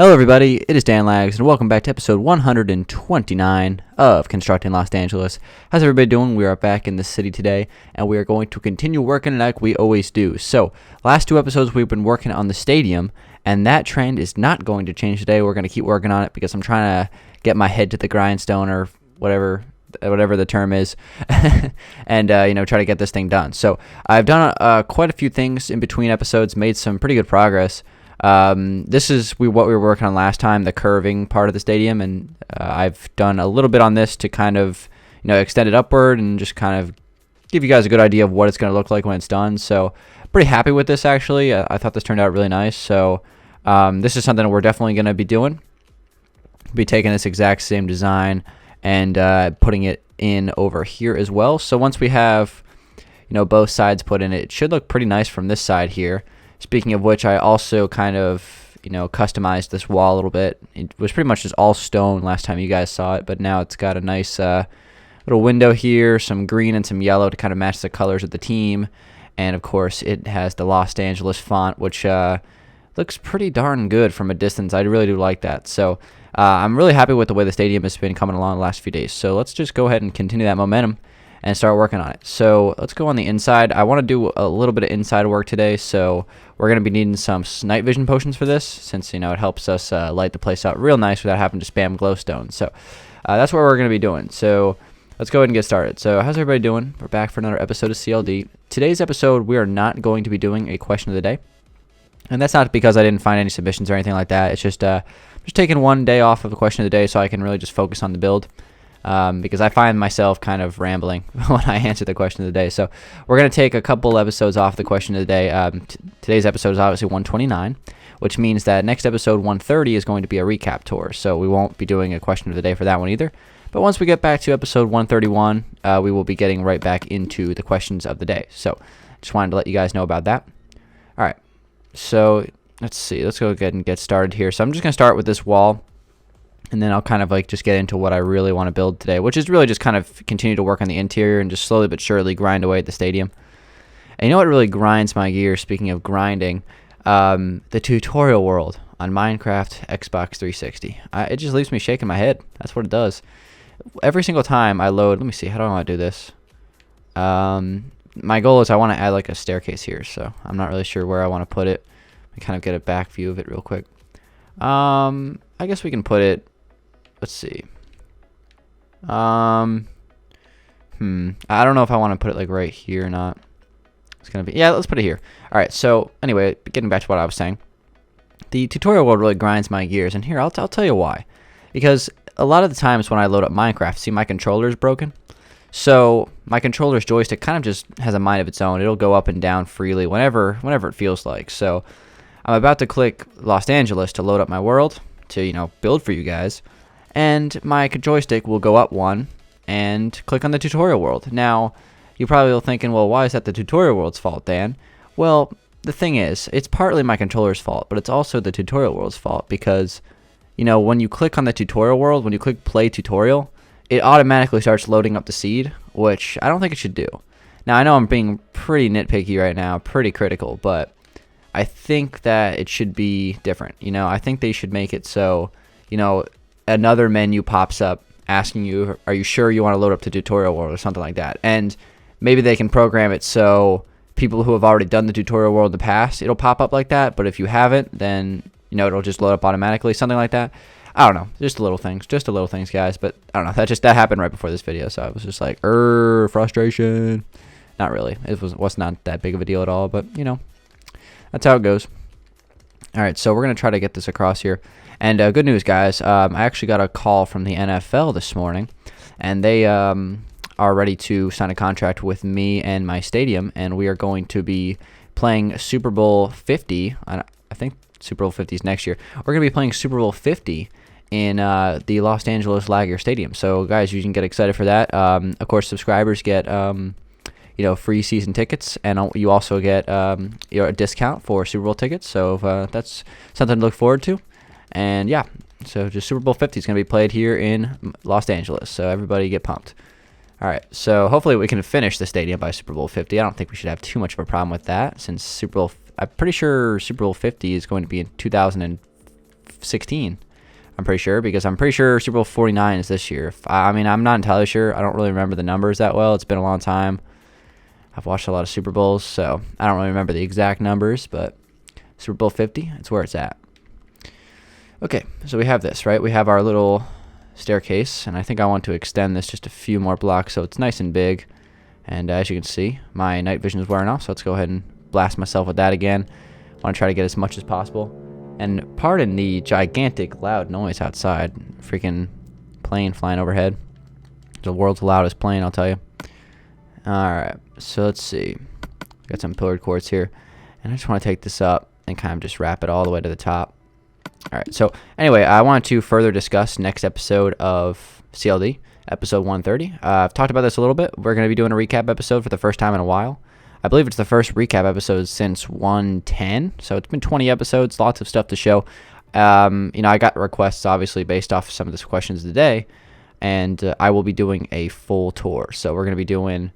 Hello everybody, it is Dangeles, and welcome back to episode 129 of Constructing Los Angeles. How's everybody doing? We are back in the city today, and we are going to continue working like we always do. So, last two episodes we've been working on the stadium, and that trend is not going to change today. We're going to keep working on it because I'm trying to get my head to the grindstone, or whatever the term is, and try to get this thing done. So, I've done quite a few things in between episodes, made some pretty good progress. This is what we were working on last time, the curving part of the stadium, and I've done a little bit on this to kind of, extend it upward and just kind of give you guys a good idea of what it's going to look like when it's done. So, pretty happy with this, actually. I thought this turned out really nice. So, this is something we're definitely going to be doing. Be taking this exact same design and putting it in over here as well. So, once we have, both sides put in, it should look pretty nice from this side here. Speaking of which, I also kind of, customized this wall a little bit. It was pretty much just all stone last time you guys saw it, but now it's got a nice little window here, some green and some yellow to kind of match the colors of the team. And, of course, it has the Los Angeles font, which looks pretty darn good from a distance. I really do like that. So I'm really happy with the way the stadium has been coming along the last few days. So let's just go ahead and continue that momentum and start working on it. So let's go on the inside. I want to do a little bit of inside work today, so we're going to be needing some night vision potions for this, since it helps us light the place out real nice without having to spam glowstone. So that's what we're going to be doing. So let's go ahead and get started. So how's everybody doing? We're back for another episode of CLD. Today's episode, we are not going to be doing a question of the day, and that's not because I didn't find any submissions or anything like that. It's just taking one day off of the question of the day so I can really just focus on the build. Because I find myself kind of rambling when I answer the question of the day. So we're going to take a couple episodes off the question of the day. Today's episode is obviously 129, which means that next episode 130 is going to be a recap tour. So we won't be doing a question of the day for that one either. But once we get back to episode 131, we will be getting right back into the questions of the day. So just wanted to let you guys know about that. All right. So let's see. Let's go ahead and get started here. So I'm just going to start with this wall. And then I'll kind of just get into what I really want to build today, which is really just kind of continue to work on the interior and just slowly but surely grind away at the stadium. And you know what really grinds my gears, speaking of grinding? The tutorial world on Minecraft Xbox 360. It just leaves me shaking my head. That's what it does. Every single time I load, let me see, how do I want to do this? My goal is I want to add a staircase here, so I'm not really sure where I want to put it. Let me kind of get a back view of it real quick. I guess we can put it, let's see. I don't know if I want to put it right here or not. It's going to be, yeah, let's put it here. All right, so anyway, getting back to what I was saying. The tutorial world really grinds my gears, and here, I'll tell you why. Because a lot of the times when I load up Minecraft, see, my controller is broken. So my controller's joystick kind of just has a mind of its own. It'll go up and down freely whenever it feels like. So I'm about to click Los Angeles to load up my world to, build for you guys. And my joystick will go up one and click on the tutorial world. Now, you probably will thinking, well, why is that the tutorial world's fault, Dan? Well, the thing is, it's partly my controller's fault, but it's also the tutorial world's fault because, when you click on the tutorial world, when you click play tutorial, it automatically starts loading up the seed, which I don't think it should do. Now, I know I'm being pretty nitpicky right now, pretty critical, but I think that it should be different. I think they should make it so, another menu pops up asking you, are you sure you want to load up to tutorial world or something like that? And maybe they can program it so people who have already done the tutorial world in the past, it'll pop up like that. But if you haven't, then, it'll just load up automatically, something like that. I don't know. Just little things, guys. But I don't know. That happened right before this video. So I was just like, frustration. Not really. It was not that big of a deal at all. But, that's how it goes. All right, so we're going to try to get this across here. And good news, guys. I actually got a call from the NFL this morning, and they are ready to sign a contract with me and my stadium, and we are going to be playing Super Bowl 50. I think Super Bowl 50 is next year. We're going to be playing Super Bowl 50 in the Los Angeles Laguerre Stadium. So, guys, you can get excited for that. Of course, subscribers get free season tickets, and you also get a discount for Super Bowl tickets. So that's something to look forward to. And yeah, so just Super Bowl 50 is going to be played here in Los Angeles. So everybody get pumped. All right, so hopefully we can finish the stadium by Super Bowl 50. I don't think we should have too much of a problem with that, since I'm pretty sure Super Bowl 50 is going to be in 2000. 16. I'm pretty sure, because I'm pretty sure Super Bowl 49 is this year. I mean, I'm not entirely sure. I don't really remember the numbers that well. It's been a long time. I've watched a lot of Super Bowls, so I don't really remember the exact numbers, but Super Bowl 50, it's where it's at. Okay, so we have this, right? We have our little staircase, and I think I want to extend this just a few more blocks so it's nice and big. And as you can see, my night vision is wearing off, so let's go ahead and blast myself with that again. I want to try to get as much as possible. And pardon the gigantic loud noise outside. Freaking plane flying overhead. The world's loudest plane, I'll tell you. Alright, so let's see. Got some pillared quartz here. And I just want to take this up and kind of just wrap it all the way to the top. Alright, so anyway, I want to further discuss next episode of CLD, episode 130. I've talked about this a little bit. We're going to be doing a recap episode for the first time in a while. I believe it's the first recap episode since 110, so it's been 20 episodes, lots of stuff to show. I got requests, obviously, based off some of the questions today, and I will be doing a full tour. So we're going to be doing,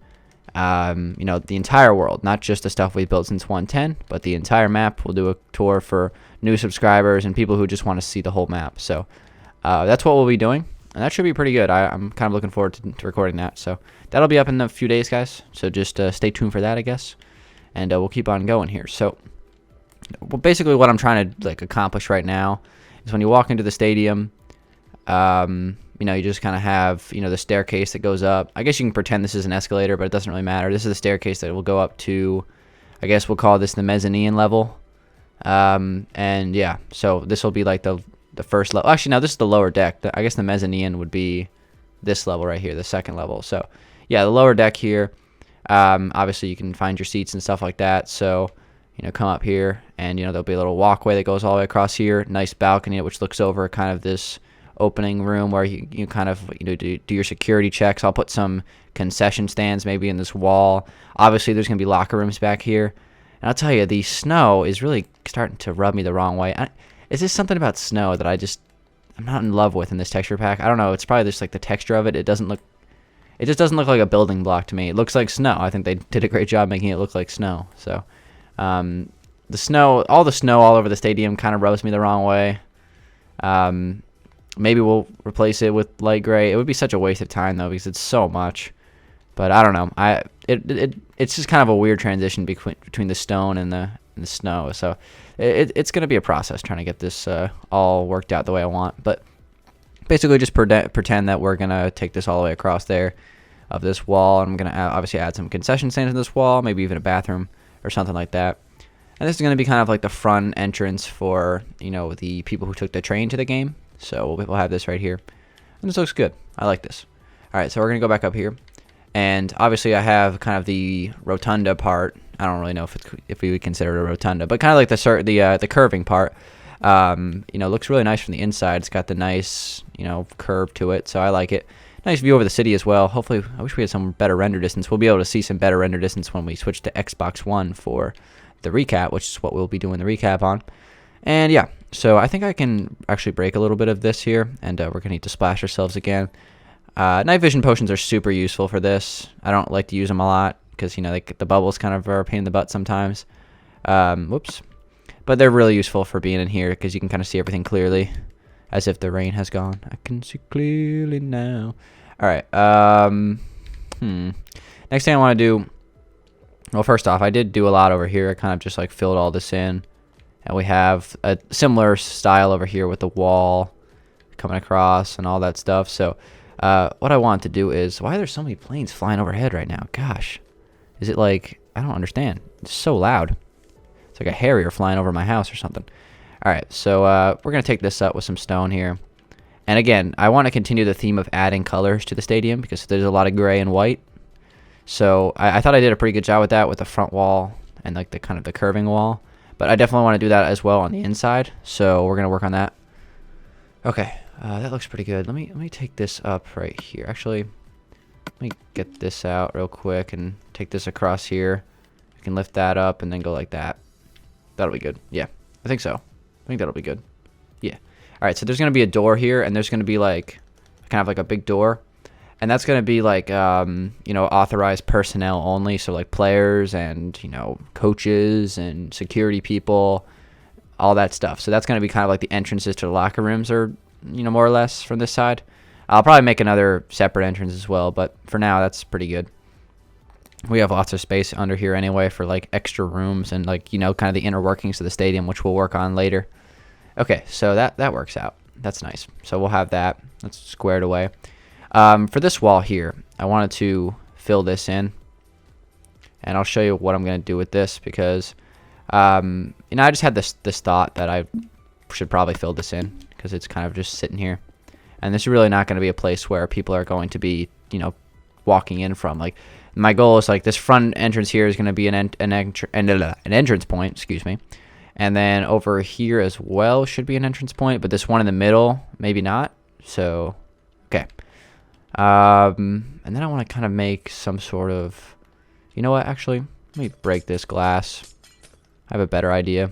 the entire world, not just the stuff we've built since 110, but the entire map. We'll do a tour for new subscribers and people who just want to see the whole map. So that's what we'll be doing. And that should be pretty good. I'm kind of looking forward to recording that. So that'll be up in a few days, guys. So just stay tuned for that, I guess. And we'll keep on going here. So basically what I'm trying to accomplish right now is when you walk into the stadium, you just kind of have, the staircase that goes up. I guess you can pretend this is an escalator, but it doesn't really matter. This is the staircase that will go up to, I guess we'll call this the mezzanine level. And yeah, so this will be like the first level. Actually, no, this is the lower deck. I guess the mezzanine would be this level right here, the second level. So yeah, the lower deck here. Obviously you can find your seats and stuff like that. So, come up here and, there'll be a little walkway that goes all the way across here. Nice balcony, which looks over kind of this opening room where you kind of, do your security checks. I'll put some concession stands maybe in this wall. Obviously there's going to be locker rooms back here. And I'll tell you, the snow is really starting to rub me the wrong way. Is this something about snow that I'm not in love with in this texture pack? I don't know. It's probably just the texture of it. It just doesn't look like a building block to me. It looks like snow. I think they did a great job making it look like snow. So, the snow all over the stadium kind of rubs me the wrong way. Maybe we'll replace it with light gray. It would be such a waste of time though, because it's so much. But I don't know. It's just kind of a weird transition between the stone and the snow. So it's going to be a process trying to get this all worked out the way I want. But basically just pretend that we're going to take this all the way across there of this wall. I'm going to obviously add some concession stands in this wall, maybe even a bathroom or something like that. And this is going to be kind of like the front entrance for, the people who took the train to the game. So we'll have this right here. And this looks good. I like this. All right, so we're going to go back up here. And obviously I have kind of the rotunda part. I don't really know if we would consider it a rotunda, but kind of like the curving part. Looks really nice from the inside. It's got the nice, curve to it, so I like it. Nice view over the city as well. Hopefully, I wish we had some better render distance. We'll be able to see some better render distance when we switch to Xbox One for the recap, which is what we'll be doing the recap on. And yeah, so I think I can actually break a little bit of this here, and we're going to need to splash ourselves again. Night vision potions are super useful for this. I don't like to use them a lot because, the bubbles kind of are a pain in the butt sometimes. Whoops. But they're really useful for being in here because you can kind of see everything clearly as if the rain has gone. I can see clearly now. All right. Next thing I want to do, well, first off, I did do a lot over here. I kind of just filled all this in. And we have a similar style over here with the wall coming across and all that stuff. So what I want to do is, why are there so many planes flying overhead right now? Gosh. Is it I don't understand. It's so loud. It's like a Harrier flying over my house or something. All right, so we're going to take this up with some stone here. And again, I want to continue the theme of adding colors to the stadium because there's a lot of gray and white. So I thought I did a pretty good job with that with the front wall and the kind of the curving wall. But I definitely want to do that as well on the inside. So we're going to work on that. Okay, that looks pretty good. Let me take this up right here. Actually, let me get this out real quick and take this across here. You can lift that up and then go like that. That'll be good. Yeah, I think so. I think that'll be good. Yeah. All right, so there's going to be a door here, and there's going to be kind of a big door. And that's going to be authorized personnel only. So players and, coaches and security people. all that stuff. So that's going to be kind of like the entrances to the locker rooms, or more or less from this side. I'll probably make another separate entrance as well, but for now that's pretty good. We have lots of space under here anyway for like extra rooms and like kind of the inner workings of the stadium, which we'll work on later. Okay, so that works out. That's nice. So we'll have that. That's squared away. For this wall here, I wanted to fill this in, and I'll show you what I'm going to do with this because I just had this thought that I should probably fill this in because it's kind of just sitting here, and this is really not going to be a place where people are going to be walking in from. Like, my goal is like this front entrance here is going to be an entrance point, excuse me, and then over here as well should be an entrance point, but this one in the middle maybe not. So okay, and then I want to kind of make some sort of, what, actually let me break this glass. I have a better idea.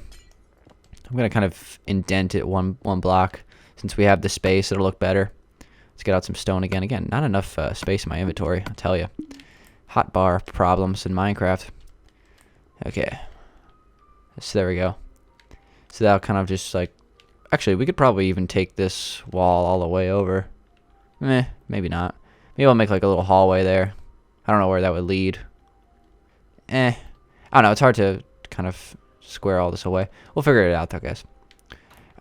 I'm going to kind of indent it one block. Since we have the space, it'll look better. Let's get out some stone again. Again, not enough space in my inventory, I'll tell you. Hotbar problems in Minecraft. Okay. So there we go. So that'll kind of just like... Actually, we could probably even take this wall all the way over. Maybe not. Maybe I'll make like a little hallway there. I don't know where that would lead. I don't know. It's hard to kind of square all this away. We'll figure it out though, guys.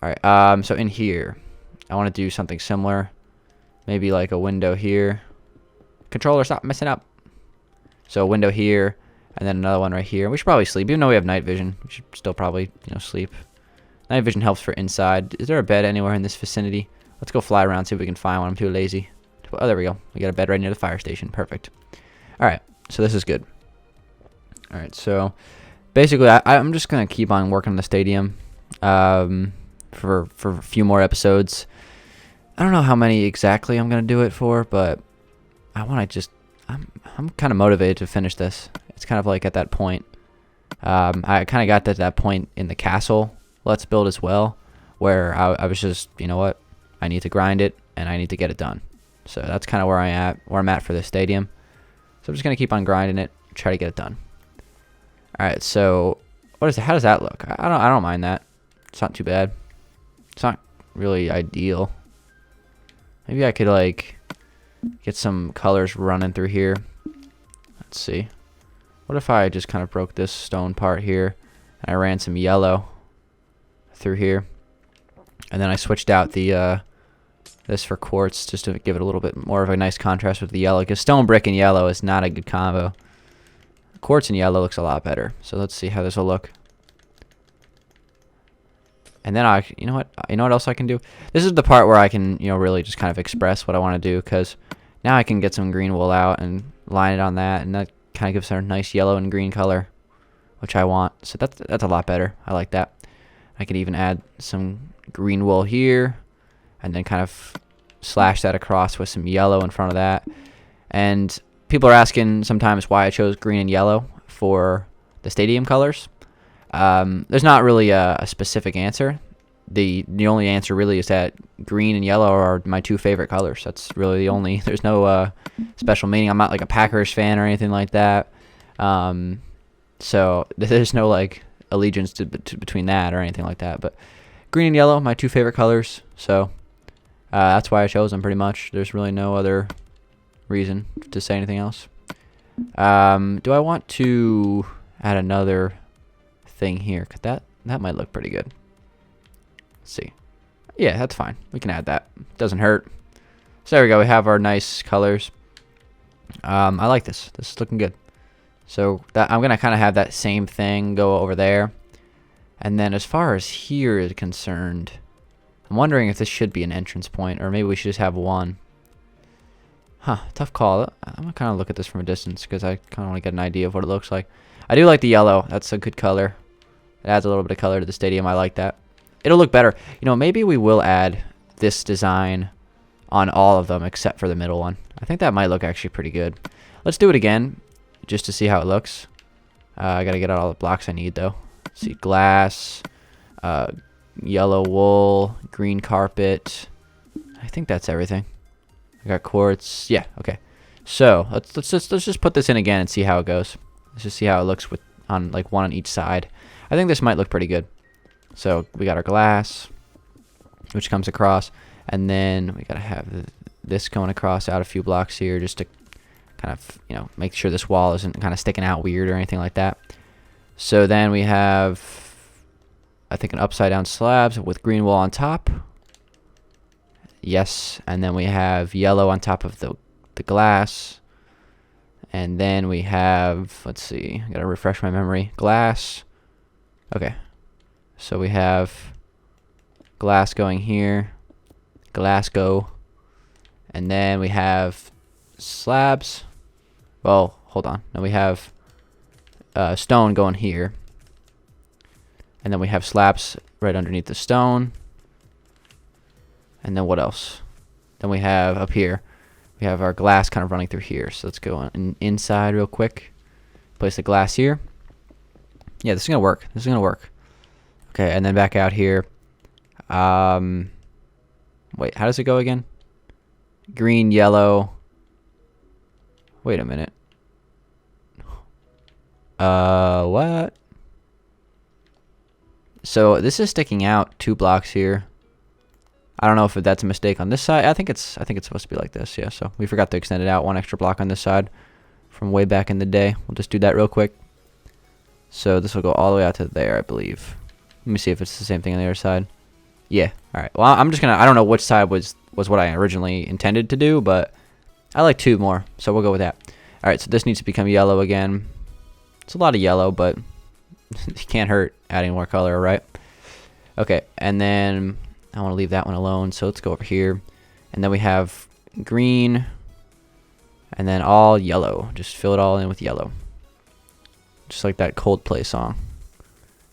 Alright, so in here, I want to do something similar. Maybe like a window here. Controller, stop messing up. So a window here, and then another one right here. We should probably sleep, even though we have night vision. We should still probably, sleep. Night vision helps for inside. Is there a bed anywhere in this vicinity? Let's go fly around, see if we can find one. I'm too lazy. Oh, there we go. We got a bed right near the fire station. Perfect. Alright, so this is good. Alright, so basically, I'm just going to keep on working on the stadium for a few more episodes. I don't know how many exactly I'm going to do it for, but I want to just... I'm kind of motivated to finish this. It's kind of like at that point. I kind of got to that point in the castle Let's Build as well, where I was just, you know what, I need to grind it and I need to get it done. So that's kind of where I'm at for this stadium. So I'm just gonna keep on grinding it, try to get it done. All right, so what is it? How does that look? I don't mind that. It's not too bad. It's not really ideal. Maybe I could like get some colors running through here. Let's see. What if I just kind of broke this stone part here and I ran some yellow through here, and then I switched out the this for quartz just to give it a little bit more of a nice contrast with the yellow, because stone brick and yellow is not a good combo. Quartz and yellow looks a lot better. So let's see how this will look. And then you know what else I can do? This is the part where I can, really just kind of express what I want to do, because now I can get some green wool out and line it on that, and that kind of gives her a nice yellow and green color, which I want. So that's a lot better. I like that. I could even add some green wool here, and then kind of slash that across with some yellow in front of that. And people are asking sometimes why I chose green and yellow for the stadium colors. There's not really a specific answer. The only answer really is that green and yellow are my two favorite colors. That's really the only. There's no special meaning. I'm not like a Packers fan or anything like that. So there's no like allegiance to between that or anything like that. But green and yellow, my two favorite colors. So that's why I chose them pretty much. There's really no other reason to say anything else. Do I want to add another thing here? 'Cause that might look pretty good. Let's see. Yeah, that's fine. We can add that. Doesn't hurt. So there we go. We have our nice colors. I like this. This is looking good. So I'm gonna kind of have that same thing go over there. And then as far as here is concerned, I'm wondering if this should be an entrance point, or maybe we should just have one. Huh, tough call. I'm gonna kind of look at this from a distance because I kind of want to get an idea of what it looks like. I do like the yellow. That's a good color. It adds a little bit of color to the stadium. I like that. It'll look better. Maybe we will add this design on all of them except for the middle one. I think that might look actually pretty good. Let's do it again just to see how it looks. I gotta get out all the blocks I need though. Let's see, glass, yellow wool, green carpet. I think that's everything. I got quartz. Yeah, okay. So let's just put this in again and see how it goes. Let's just see how it looks on like one on each side. I think this might look pretty good. So we got our glass, which comes across, and then we gotta have this going across out a few blocks here, just to kind of, you know, make sure this wall isn't kind of sticking out weird or anything like that. So then we have, I think, an upside down slabs with green wall on top. Yes, and then we have yellow on top of the glass. And then we have, let's see, I gotta refresh my memory. Glass. Okay. So we have glass going here. Glass go. And then we have slabs. Well, hold on. Now we have stone going here. And then we have slabs right underneath the stone. And then what else? Then we have up here, we have our glass kind of running through here. So let's go inside real quick. Place the glass here. Yeah, this is going to work. This is going to work. Okay, and then back out here. Wait, how does it go again? Green, yellow. Wait a minute. What? So this is sticking out 2 blocks here. I don't know if that's a mistake on this side. I think it's supposed to be like this. Yeah, so we forgot to extend it out 1 extra block on this side from way back in the day. We'll just do that real quick. So this will go all the way out to there, I believe. Let me see if it's the same thing on the other side. Yeah. All right. Well, I'm just gonna. I don't know which side was what I originally intended to do, but I like 2 more, so we'll go with that. All right. So this needs to become yellow again. It's a lot of yellow, but it can't hurt adding more color, right? Okay. And then I want to leave that one alone, so let's go over here. And then we have green, and then all yellow. Just fill it all in with yellow. Just like that Coldplay song.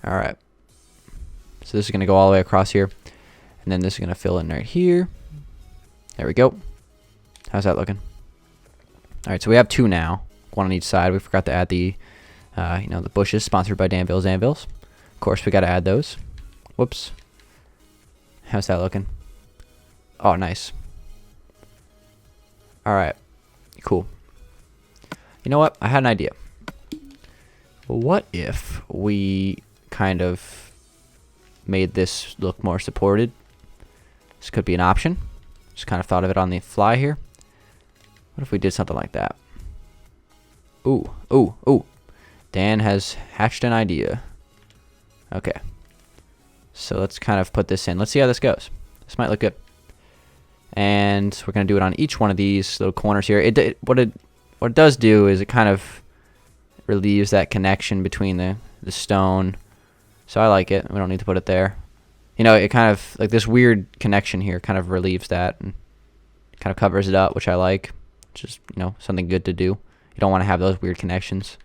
All right. So this is going to go all the way across here. And then this is going to fill in right here. There we go. How's that looking? All right, so we have 2 now. 1 on each side. We forgot to add the, the bushes, sponsored by Danville's Anvils. Of course, we got to add those. Whoops. How's that looking? Oh, nice. All right. Cool. You know what? I had an idea. What if we kind of made this look more supported? This could be an option. Just kind of thought of it on the fly here. What if we did something like that? Ooh, ooh, ooh. Dan has hatched an idea. Okay. So let's kind of put this in. Let's see how this goes. This might look good. And we're going to do it on each one of these little corners here. What it does do is it kind of relieves that connection between the stone. So I like it. We don't need to put it there. You know, it kind of, like this weird connection here kind of relieves that and kind of covers it up, which I like. Which is, you know, something good to do. You don't want to have those weird connections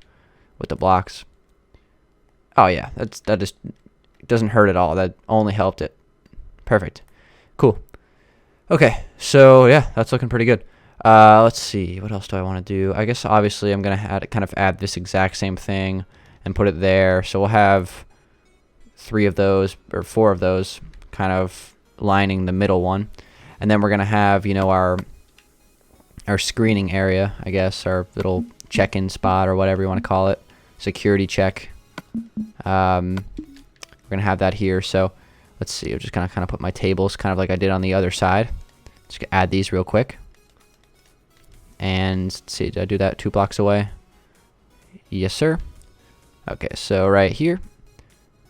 with the blocks. Oh yeah, that just doesn't hurt at all. That only helped it. Perfect. Cool. Okay, so yeah, that's looking pretty good. Let's see, what else do I want to do? I guess obviously I'm gonna kind of add this exact same thing and put it there. So we'll have 3 of those or 4 of those kind of lining the middle one, and then we're gonna have, you know, our screening area, I guess, our little check-in spot or whatever you want to call it, security check. We're gonna have that here. So let's see, I'm just gonna kind of put my tables kind of like I did on the other side. Just add these real quick. And let's see, did I do that 2 blocks away? Yes, sir. Okay, so right here,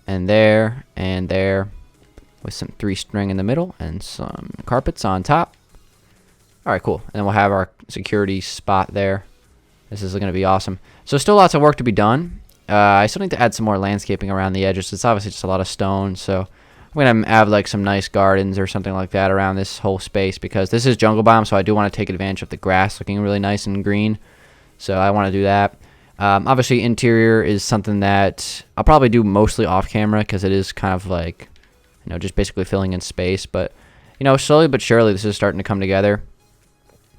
and there, with some 3 string in the middle and some carpets on top. All right, cool. And then we'll have our security spot there. This is going to be awesome. So still lots of work to be done. I still need to add some more landscaping around the edges. It's obviously just a lot of stone, so I'm going to add like some nice gardens or something like that around this whole space, because this is jungle biome, so I do want to take advantage of the grass looking really nice and green. So I want to do that. Obviously, interior is something that I'll probably do mostly off camera, because it is kind of like, you know, just basically filling in space. But, you know, slowly but surely this is starting to come together.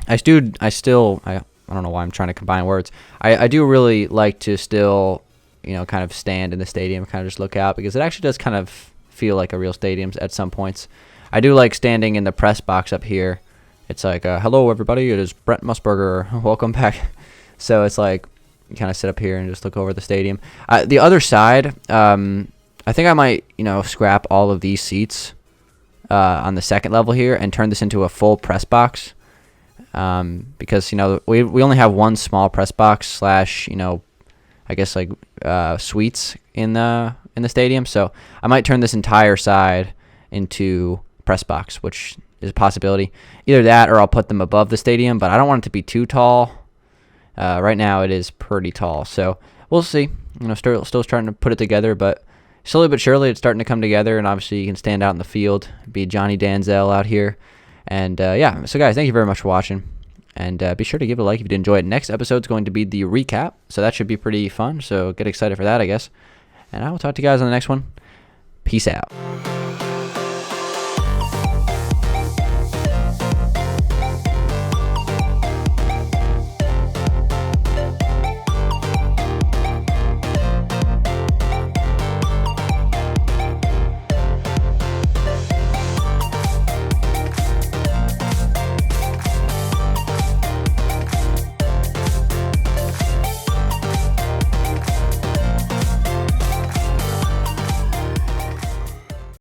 I don't know why I'm trying to combine words. I do really like to still, you know, kind of stand in the stadium, kind of just look out, because it actually does kind of feel like a real stadium at some points. I do like standing in the press box up here. It's like, hello everybody, it is Brent Musburger, welcome back. So it's like, you kind of sit up here and just look over the stadium. The other side, I think I might, scrap all of these seats on the second level here and turn this into a full press box. Because we only have one small press box slash I guess like suites in the stadium. So I might turn this entire side into press box, which is a possibility. Either that or I'll put them above the stadium, but I don't want it to be too tall. Right now it is pretty tall, so we'll see. Still starting to put it together, but slowly but surely it's starting to come together, and obviously you can stand out in the field, be Johnny Danzel out here. And yeah, so guys, thank you very much for watching, and be sure to give it a like if you did enjoy it. Next episode is going to be the recap, so that should be pretty fun, so get excited for that, I guess. And I will talk to you guys on the next one. Peace out.